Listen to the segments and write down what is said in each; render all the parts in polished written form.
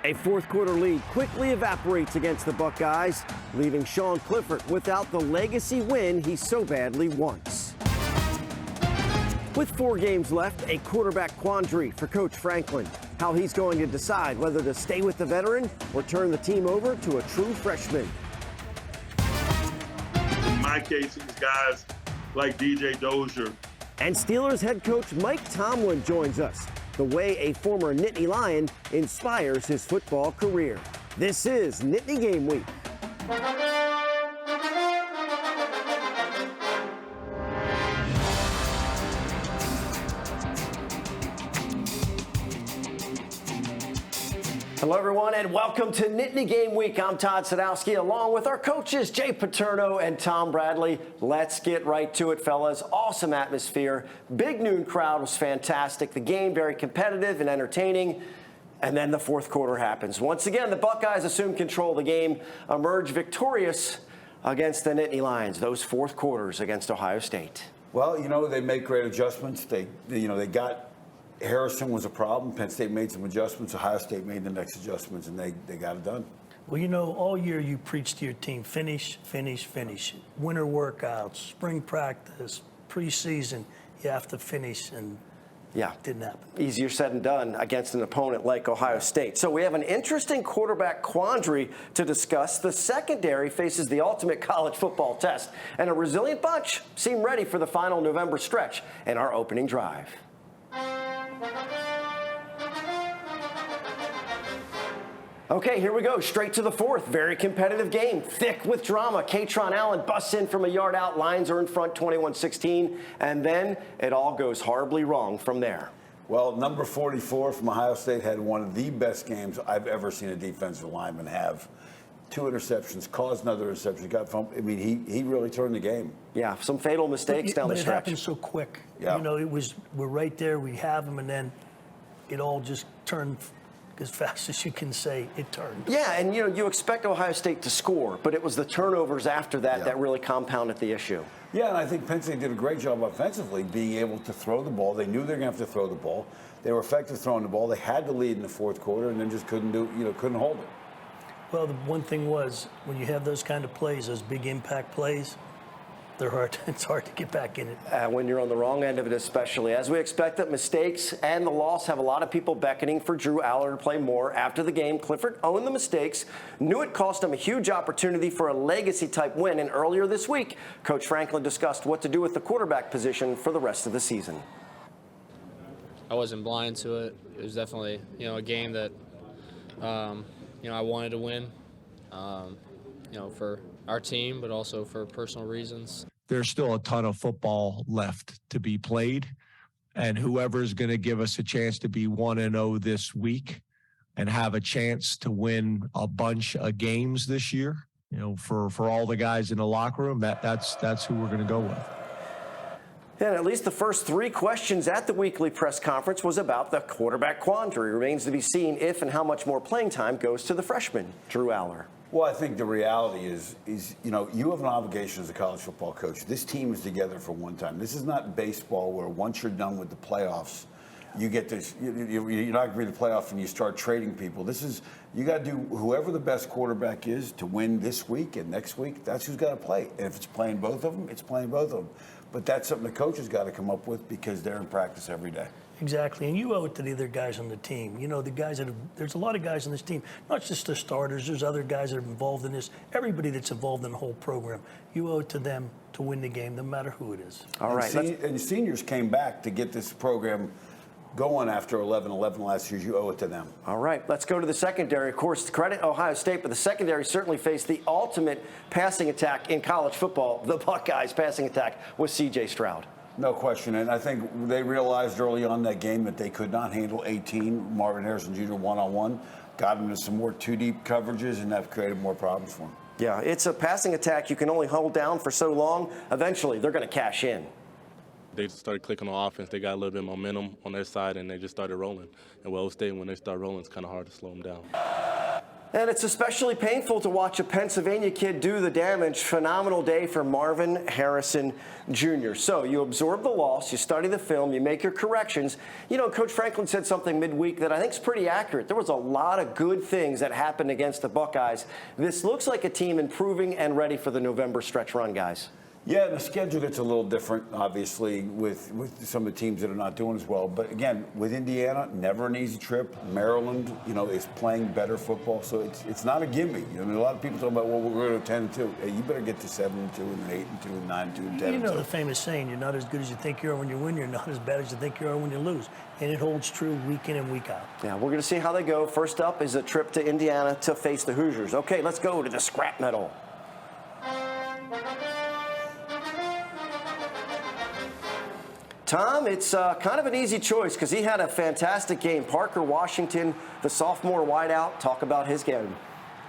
A fourth-quarter lead quickly evaporates against the Buckeyes, leaving Sean Clifford without the legacy win he so badly wants. With 4 games left, a quarterback quandary for Coach Franklin. How he's going to decide whether to stay with the veteran or turn the team over to a true freshman. In my case, it was guys like DJ Dozier. And Steelers head coach Mike Tomlin joins us. The way a former Nittany Lion inspires his football career. This is Nittany Game Week. Hello, everyone, and welcome to Nittany Game Week. I'm Todd Sadowski, along with our coaches, Jay Paterno and Tom Bradley. Let's get right to it, fellas. Awesome atmosphere. Big noon crowd was fantastic. The game very competitive and entertaining. And then the fourth quarter happens. Once again, the Buckeyes assume control of the game, emerge victorious against the Nittany Lions. Those fourth quarters against Ohio State. Well, you know, they make great adjustments. They got Harrison was a problem. Penn State made some adjustments. Ohio State made the next adjustments, and they got it done. Well, you know, all year you preach to your team, finish, finish, finish. Winter workouts, spring practice, preseason, you have to finish, and yeah, it didn't happen. Easier said than done against an opponent like Ohio State. So we have an interesting quarterback quandary to discuss. The secondary faces the ultimate college football test, and a resilient bunch seem ready for the final November stretch and our opening drive. Okay, here we go. Straight to the fourth. Very competitive game. Thick with drama. Katron Allen busts in from a yard out. Lions are in front 21-16. And then it all goes horribly wrong from there. Well, number 44 from Ohio State had one of the best games I've ever seen a defensive lineman have. 2 interceptions, caused another interception, got fumbled. I mean, he really turned the game. Yeah, some fatal mistakes down the stretch. But it happened so quick. Yeah. You know, we're right there, we have him, and then it all just turned as fast as you can say it turned. Yeah, and you expect Ohio State to score, but it was the turnovers after that that really compounded the issue. Yeah, and I think Penn State did a great job offensively being able to throw the ball. They knew they were going to have to throw the ball. They were effective throwing the ball. They had the lead in the fourth quarter and then just couldn't hold it. Well, the one thing was, when you have those kind of plays, those big impact plays, they're hard. It's hard to get back in it. When you're on the wrong end of it, especially. As we expected, mistakes and the loss have a lot of people beckoning for Drew Aller to play more. After the game, Clifford owned the mistakes, knew it cost him a huge opportunity for a legacy-type win, and earlier this week, Coach Franklin discussed what to do with the quarterback position for the rest of the season. I wasn't blind to it. It was definitely, a game that, I wanted to win, for our team, but also for personal reasons. There's still a ton of football left to be played, and whoever's going to give us a chance to be 1-0 this week and have a chance to win a bunch of games this year, for all the guys in the locker room, that's who we're going to go with. And at least the first 3 questions at the weekly press conference was about the quarterback quandary. Remains to be seen if and how much more playing time goes to the freshman, Drew Aller. Well, I think the reality is you have an obligation as a college football coach. This team is together for one time. This is not baseball where once you're done with the playoffs, you get this. You're not going to be the playoff and you start trading people. You got to do whoever the best quarterback is to win this week and next week. That's who's got to play. And if it's playing both of them, it's playing both of them. But that's something the coach has got to come up with because they're in practice every day. Exactly, and you owe it to the other guys on the team. The guys there's a lot of guys on this team, not just the starters, there's other guys that are involved in this. Everybody that's involved in the whole program, you owe it to them to win the game, no matter who it is. All right. And seniors came back to get this program going after 11-11 last year. You owe it to them. All right, let's go to the secondary. Of course, credit Ohio State, but the secondary certainly faced the ultimate passing attack in college football. The Buckeyes' passing attack was C.J. Stroud. No question, and I think they realized early on that game that they could not handle 18, Marvin Harrison Jr. one-on-one, got into some more too-deep coverages, and that created more problems for him. Yeah, it's a passing attack you can only hold down for so long. Eventually, they're going to cash in. They just started clicking on offense. They got a little bit of momentum on their side, and they just started rolling. And Ohio State, when they start rolling, it's kind of hard to slow them down. And it's especially painful to watch a Pennsylvania kid do the damage. Phenomenal day for Marvin Harrison Jr. So you absorb the loss, you study the film, you make your corrections. You know, Coach Franklin said something midweek that I think is pretty accurate. There was a lot of good things that happened against the Buckeyes. This looks like a team improving and ready for the November stretch run, guys. Yeah, the schedule gets a little different, obviously, with some of the teams that are not doing as well. But again, with Indiana, never an easy trip. Maryland, you know, is playing better football, so it's not a gimme. You know, a lot of people talk about, well, we're going to 10-2. Hey, you better get to 7-2 and 8-2 and 9-2 and 10-2. You know the famous saying, you're not as good as you think you are when you win, you're not as bad as you think you are when you lose. And it holds true week in and week out. Yeah, we're going to see how they go. First up is a trip to Indiana to face the Hoosiers. Okay, let's go to the scrap metal. Tom, it's kind of an easy choice because he had a fantastic game. Parker Washington, the sophomore wideout, talk about his game.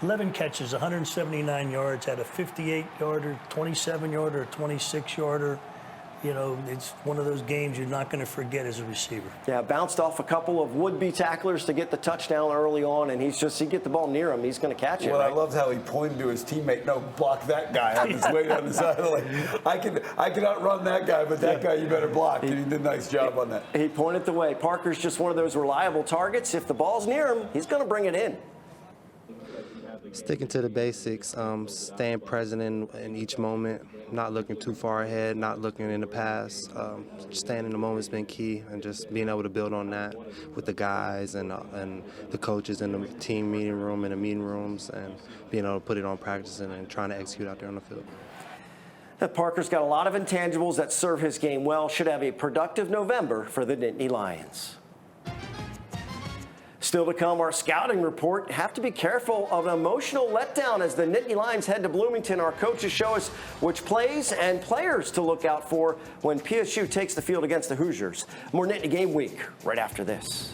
11 catches, 179 yards, had a 58-yarder, 27-yarder, a 26-yarder. You know, it's one of those games you're not going to forget as a receiver. Yeah, bounced off a couple of would-be tacklers to get the touchdown early on, and he get the ball near him, he's going to catch it. Well, right? I loved how he pointed to his teammate, no, block that guy on his way down the side. Like, I can outrun that guy, but that guy you better block. And he did a nice job on that. He pointed the way. Parker's just one of those reliable targets. If the ball's near him, he's going to bring it in. Sticking to the basics, staying present in each moment, not looking too far ahead, not looking in the past. Staying in the moment has been key, and just being able to build on that with the guys and the coaches in the team meeting room and the meeting rooms, and being able to put it on practice and trying to execute out there on the field. Parker's got a lot of intangibles that serve his game well. Should have a productive November for the Nittany Lions. Still to come, our scouting report. Have to be careful of an emotional letdown as the Nittany Lions head to Bloomington. Our coaches show us which plays and players to look out for when PSU takes the field against the Hoosiers. More Nittany Game Week right after this.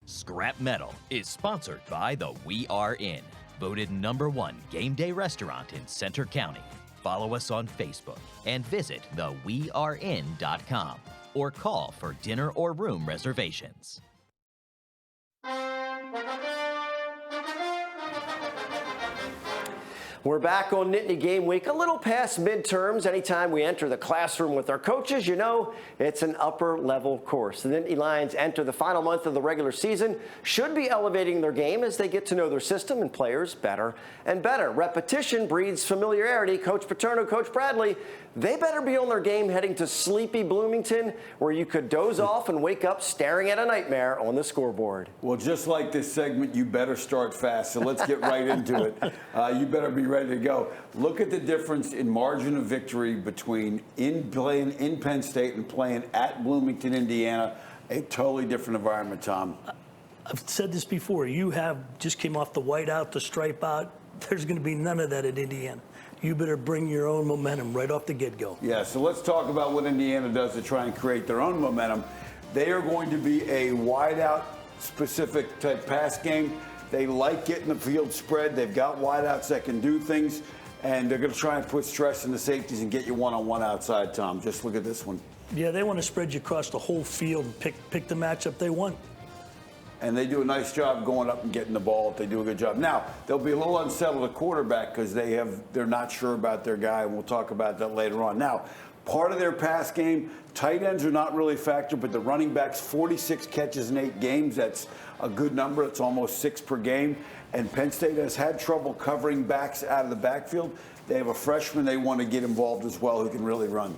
Scrap Metal is sponsored by the We Are In, voted #1 game day restaurant in Center County. Follow us on Facebook and visit thewearein.com. or call for dinner or room reservations. We're back on Nittany Game Week, a little past midterms. Anytime we enter the classroom with our coaches, you know it's an upper-level course. The Nittany Lions enter the final month of the regular season, should be elevating their game as they get to know their system and players better and better. Repetition breeds familiarity. Coach Paterno, Coach Bradley, they better be on their game heading to sleepy Bloomington, where you could doze off and wake up staring at a nightmare on the scoreboard. Well, just like this segment, you better start fast. So let's get right into it. You better be ready to go. Look at the difference in margin of victory between playing in Penn State and playing at Bloomington, Indiana. A totally different environment, Tom. I've said this before. You just came off the white out, the stripe out. There's going to be none of that at Indiana. You better bring your own momentum right off the get-go. Yeah, so let's talk about what Indiana does to try and create their own momentum. They are going to be a wide-out specific type pass game. They like getting the field spread. They've got wideouts that can do things, and they're going to try and put stress in the safeties and get you one-on-one outside, Tom. Just look at this one. Yeah, they want to spread you across the whole field and pick the matchup they want. And they do a nice job going up and getting the ball if they do a good job. Now, they'll be a little unsettled at quarterback because they're not sure about their guy, and we'll talk about that later on. Now, part of their pass game, tight ends are not really a factor, but the running backs, 46 catches in 8 games. That's a good number. It's almost 6 per game. And Penn State has had trouble covering backs out of the backfield. They have a freshman they want to get involved as well who can really run.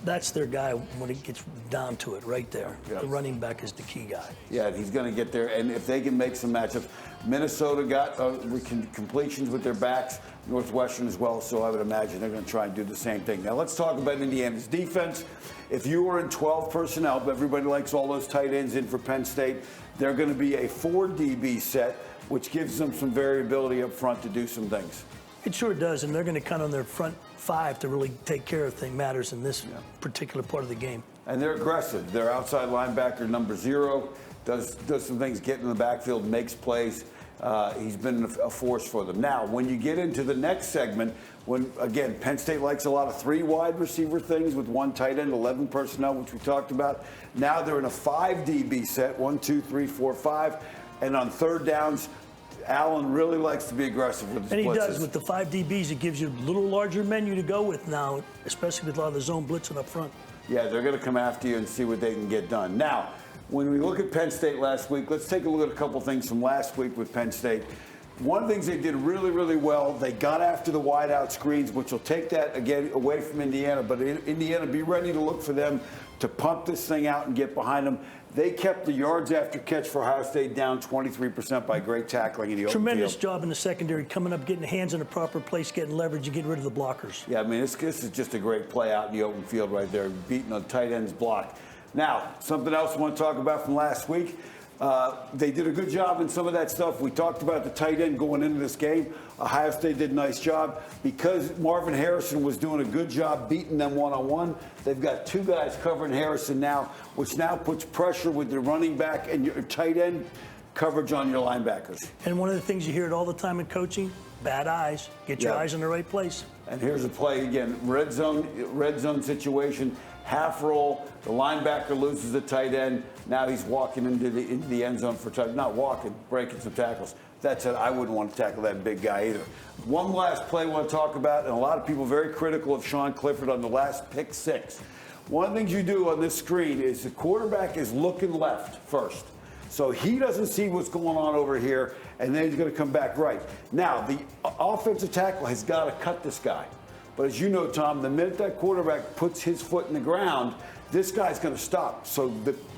That's their guy when it gets down to it right there. Yep. The running back is the key guy. Yeah, he's going to get there. And if they can make some matchups, Minnesota got completions with their backs, Northwestern as well, so I would imagine they're going to try and do the same thing. Now let's talk about Indiana's defense. If you were in 12 personnel, but everybody likes all those tight ends in for Penn State, they're going to be a 4 DB set, which gives them some variability up front to do some things. It sure does, and they're going to count on their front 5 to really take care of things matters in this particular part of the game. And they're aggressive. Their outside linebacker, number 0, does some things, get in the backfield, makes plays. He's been a force for them. Now, when you get into the next segment, when, again, Penn State likes a lot of 3 wide receiver things with 1 tight end, 11 personnel, which we talked about. Now they're in a 5 DB set, 1, 2, 3, 4, 5. And on third downs, Allen really likes to be aggressive with his And he blitzes. does. With the 5 DBs, it gives you a little larger menu to go with now, especially with a lot of the zone blitzing up front. Yeah, they're going to come after you and see what they can get done. Now, when we look at Penn State last week, let's take a look at a couple things from last week with Penn State. One of the things they did really, really well, they got after the wide-out screens, which will take that, again, away from Indiana. But Indiana, be ready to look for them to pump this thing out and get behind them. They kept the yards after catch for Ohio State down 23% by great tackling in the open Tremendous field. job in the secondary, coming up, getting the hands in the proper place, getting leverage, and getting rid of the blockers. Yeah, I mean, this is just a great play out in the open field right there, beating a tight end's block. Now, something else I want to talk about from last week. They did a good job in some of that stuff. We talked about the tight end going into this game. Ohio State did a nice job. Because Marvin Harrison was doing a good job beating them one-on-one, they've got 2 guys covering Harrison now, which now puts pressure with the running back and your tight end coverage on your linebackers. And one of the things you hear it all the time in coaching, bad eyes. Get your eyes in the right place. And here's a play again, red zone situation, half roll, the linebacker loses the tight end. Now he's walking into the end zone for touch. Not walking, breaking some tackles. That's it. I wouldn't want to tackle that big guy either. One last play I want to talk about, and a lot of people very critical of Sean Clifford on the last pick 6. One of the things you do on this screen is the quarterback is looking left first. So he doesn't see what's going on over here, and then he's going to come back right. Now, the offensive tackle has got to cut this guy. But as you know, Tom, the minute that quarterback puts his foot in the ground, this guy's going to stop. So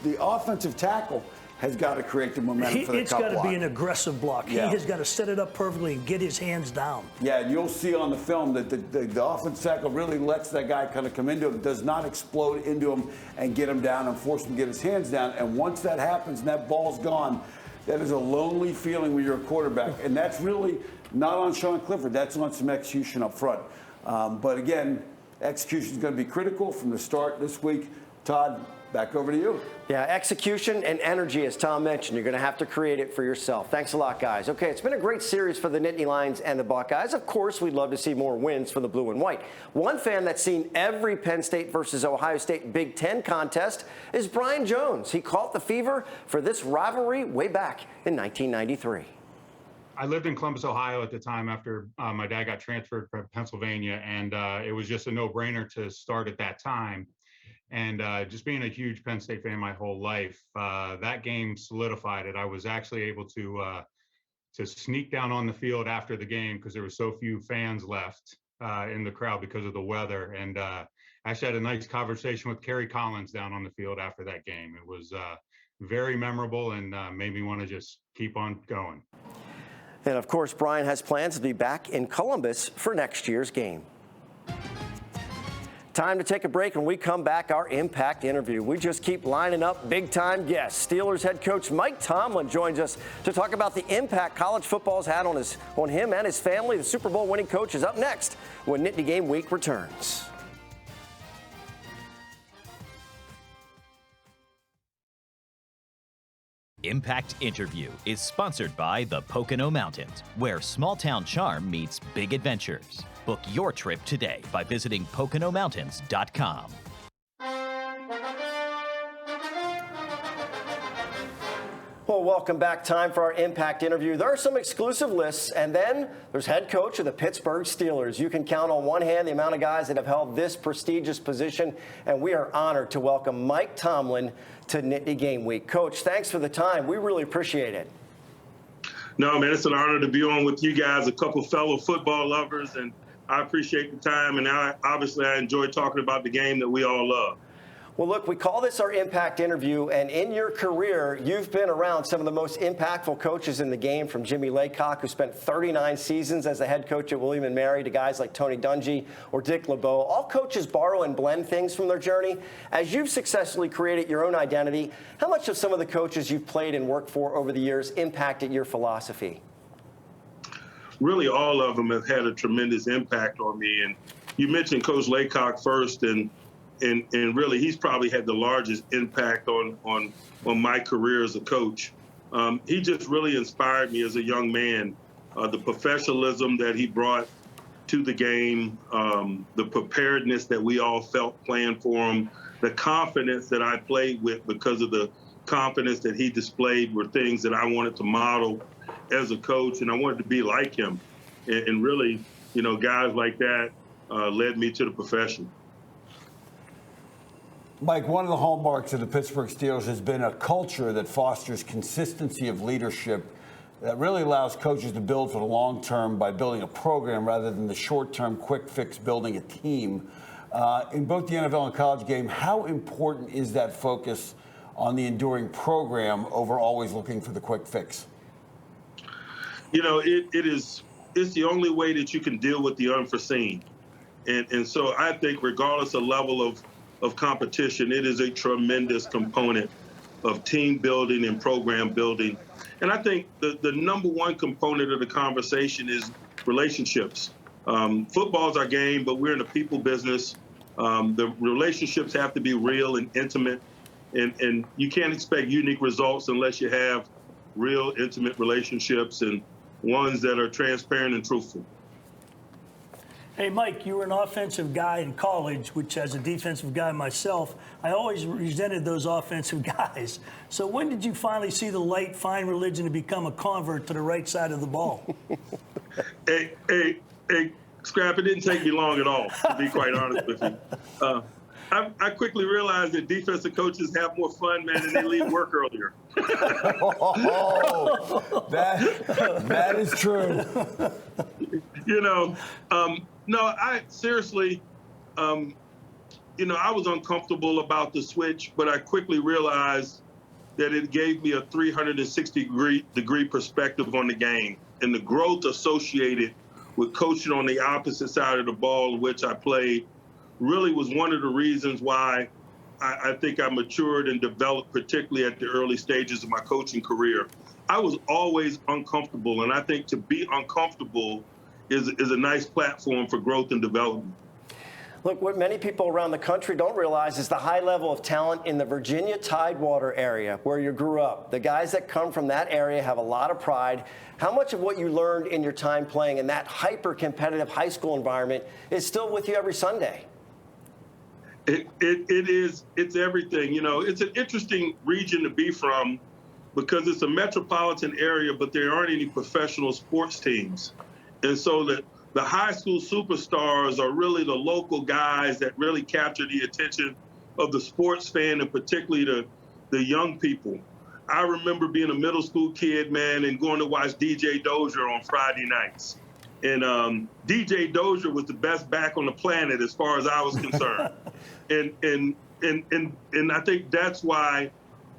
the offensive tackle has got to create the momentum for the It's cut got to block. be an aggressive block. Yeah. He has got to set it up perfectly and get his hands down. Yeah, and you'll see on the film that the offensive tackle really lets that guy kind of come into him, does not explode into him and get him down and force him to get his hands down. And once that happens and that ball's gone, that is a lonely feeling when you're a quarterback. And that's really not on Sean Clifford. That's on some execution up front. But again, execution is going to be critical from the start this week. Todd, back over to you. Yeah, execution and energy, as Tom mentioned. You're going to have to create it for yourself. Thanks a lot, guys. Okay, it's been a great series for the Nittany Lions and the Buckeyes. Of course, we'd love to see more wins for the blue and white. One fan that's seen every Penn State versus Ohio State Big Ten contest is Brian Jones. He caught the fever for this rivalry way back in 1993. I lived in Columbus, Ohio at the time after my dad got transferred from Pennsylvania, and it was just a no-brainer to start at that time. And just being a huge Penn State fan my whole life, that game solidified it. I was actually able to sneak down on the field after the game because there were so few fans left in the crowd because of the weather. And actually had a nice conversation with Kerry Collins down on the field after that game. It was very memorable and made me want to just keep on going. And of course, Brian has plans to be back in Columbus for next year's game. Time to take a break. When we come back, our Impact interview. We just keep lining up big-time guests. Steelers head coach Mike Tomlin joins us to talk about the impact college football's had on him and his family. The Super Bowl winning coach is up next when Nittany Game Week returns. Impact Interview is sponsored by the Pocono Mountains, where small-town charm meets big adventures. Book your trip today by visiting PoconoMountains.com. Well, welcome back. Time for our Impact interview. There are some exclusive lists, and then there's head coach of the Pittsburgh Steelers. You can count on one hand the amount of guys that have held this prestigious position, and we are honored to welcome Mike Tomlin to Nittany Game Week. Coach, thanks for the time. We really appreciate it. No, man, it's an honor to be on with you guys, a couple fellow football lovers, and I appreciate the time. And obviously I enjoy talking about the game that we all love. Well, look, we call this our Impact interview, and in your career, you've been around some of the most impactful coaches in the game, from Jimmy Laycock, who spent 39 seasons as the head coach at William & Mary, to guys like Tony Dungy or Dick LeBeau. All coaches borrow and blend things from their journey. As you've successfully created your own identity, how much of some of the coaches you've played and worked for over the years impacted your philosophy? Really, all of them have had a tremendous impact on me. And you mentioned Coach Laycock first, and really, he's probably had the largest impact on my career as a coach. He just really inspired me as a young man. The professionalism that he brought to the game, the preparedness that we all felt playing for him, the confidence that I played with because of the confidence that he displayed were things that I wanted to model as a coach, and I wanted to be like him. And really, you know, guys like that led me to the profession. Mike, one of the hallmarks of the Pittsburgh Steelers has been a culture that fosters consistency of leadership that really allows coaches to build for the long term by building a program rather than the short-term quick fix building a team. In both the NFL and college game, how important is that focus on the enduring program over always looking for the quick fix? You know, it's the only way that you can deal with the unforeseen. And so I think regardless of level of competition, it is a tremendous component of team building and program building. And I think the number one component of the conversation is relationships. Football's our game, but we're in the people business. The relationships have to be real and intimate, and you can't expect unique results unless you have real intimate relationships and ones that are transparent and truthful. Hey, Mike, you were an offensive guy in college, which as a defensive guy myself, I always resented those offensive guys. So when did you finally see the light, find religion, to become a convert to the right side of the ball? Hey, Scrap, it didn't take me long at all, to be quite honest with you. I quickly realized that defensive coaches have more fun, man, and they leave work earlier. That is true. You know, no, I seriously, you know, I was uncomfortable about the switch, but I quickly realized that it gave me a 360-degree perspective on the game, and the growth associated with coaching on the opposite side of the ball, in which I played, really was one of the reasons why I think I matured and developed, particularly at the early stages of my coaching career. I was always uncomfortable, and I think to be uncomfortable is a nice platform for growth and development. Look, what many people around the country don't realize is the high level of talent in the Virginia Tidewater area where you grew up. The guys that come from that area have a lot of pride. How much of what you learned in your time playing in that hyper-competitive high school environment is still with you every Sunday? It's everything. You know, it's an interesting region to be from because it's a metropolitan area, but there aren't any professional sports teams. And so the high school superstars are really the local guys that really capture the attention of the sports fan, and particularly the young people. I remember being a middle school kid, man, and going to watch DJ Dozier on Friday nights. And DJ Dozier was the best back on the planet as far as I was concerned. And I think that's why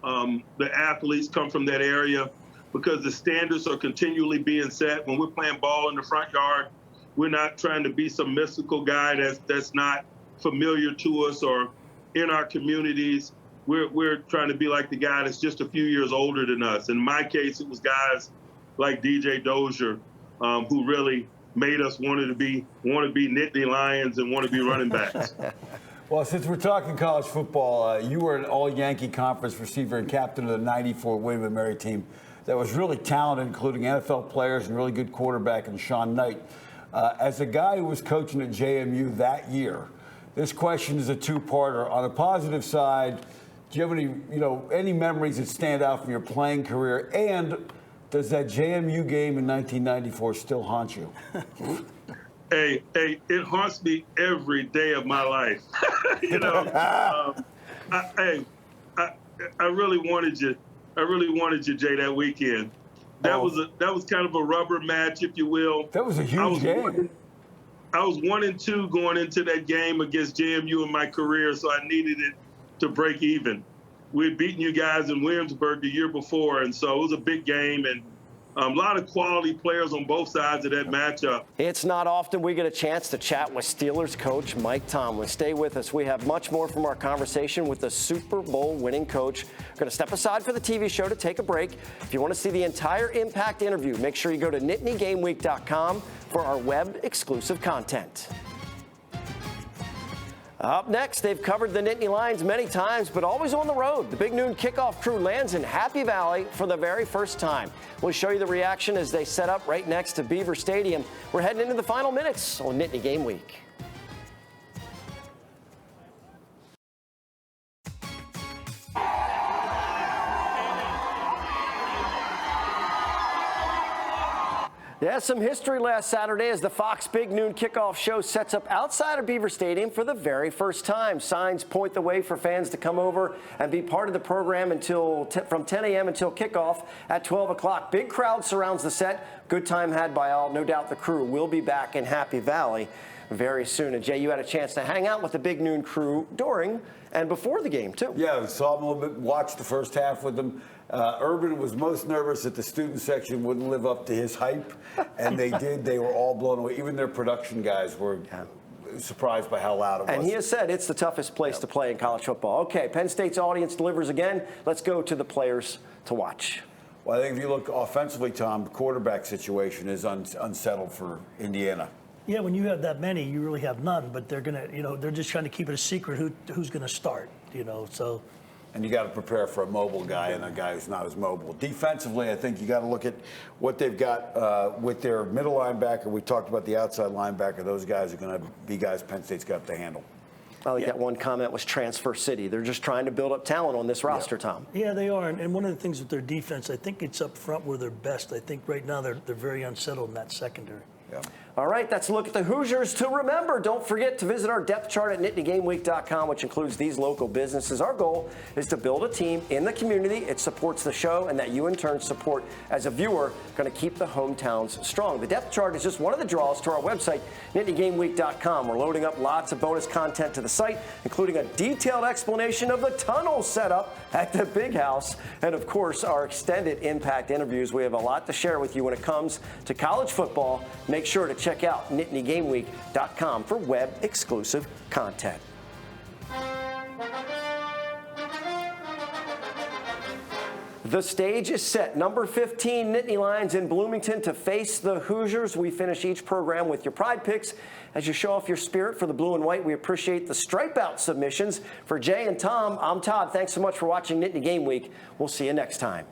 the athletes come from that area, because the standards are continually being set. When we're playing ball in the front yard, we're not trying to be some mystical guy that's not familiar to us or in our communities. We're trying to be like the guy that's just a few years older than us. In my case, it was guys like DJ Dozier who really made us want to be Nittany Lions and want to be running backs. Well, since we're talking college football, you were an all-Yankee Conference receiver and captain of the '94 William & Mary team that was really talented, including NFL players and really good quarterback in Sean Knight. As a guy who was coaching at JMU that year, this question is a two-parter. On the positive side, do you have any memories that stand out from your playing career? And does that JMU game in 1994 still haunt you? Hey, it haunts me every day of my life. You know, I really wanted you. I really wanted you, Jay, that weekend. That was kind of a rubber match, if you will. That was a huge game. I was 1-2 going into that game against JMU in my career, so I needed it to break even. We had beaten you guys in Williamsburg the year before, and so it was a big game, and a lot of quality players on both sides of that matchup. It's not often we get a chance to chat with Steelers coach Mike Tomlin. Stay with us. We have much more from our conversation with the Super Bowl winning coach. We're going to step aside for the TV show to take a break. If you want to see the entire Impact interview, make sure you go to NittanyGameWeek.com for our web exclusive content. Up next, they've covered the Nittany Lions many times, but always on the road. The Big Noon kickoff crew lands in Happy Valley for the very first time. We'll show you the reaction as they set up right next to Beaver Stadium. We're heading into the final minutes on Nittany Game Week. Yeah, some history last Saturday as the Fox Big Noon Kickoff Show sets up outside of Beaver Stadium for the very first time. Signs point the way for fans to come over and be part of the program from 10 a.m. until kickoff at 12 o'clock. Big crowd surrounds the set. Good time had by all. No doubt the crew will be back in Happy Valley very soon. And Jay, you had a chance to hang out with the Big Noon crew during and before the game, too. Yeah, I saw them a little bit, watched the first half with them. Urban was most nervous that the student section wouldn't live up to his hype, and they did. They were all blown away. Even their production guys were surprised by how loud it was. And he has said it's the toughest place to play in college football. Okay, Penn State's audience delivers again. Let's go to the players to watch. Well, I think if you look offensively, Tom, the quarterback situation is unsettled for Indiana. Yeah, when you have that many, you really have none. But they're gonna, they're just trying to keep it a secret who's going to start. So. And you got to prepare for a mobile guy and a guy who's not as mobile. Defensively, I think you got to look at what they've got with their middle linebacker. We talked about the outside linebacker. Those guys are going to be guys Penn State's got to handle. I like that one comment was transfer city. They're just trying to build up talent on this roster, Tom. Yeah, they are. And one of the things with their defense, I think it's up front where they're best. I think right now they're very unsettled in that secondary. Yeah. All right, that's a look at the Hoosiers to remember. Don't forget to visit our depth chart at NittanyGameWeek.com, which includes these local businesses. Our goal is to build a team in the community. It supports the show, and that you in turn support as a viewer, going to keep the hometowns strong. The depth chart is just one of the draws to our website, NittanyGameWeek.com. We're loading up lots of bonus content to the site, including a detailed explanation of the tunnel setup at the Big House, and of course, our extended impact interviews. We have a lot to share with you when it comes to college football. Make sure to check out NittanyGameWeek.com for web-exclusive content. The stage is set. Number 15, Nittany Lions in Bloomington to face the Hoosiers. We finish each program with your pride picks. As you show off your spirit for the blue and white, we appreciate the stripe-out submissions. For Jay and Tom, I'm Todd. Thanks so much for watching Nittany Game Week. We'll see you next time.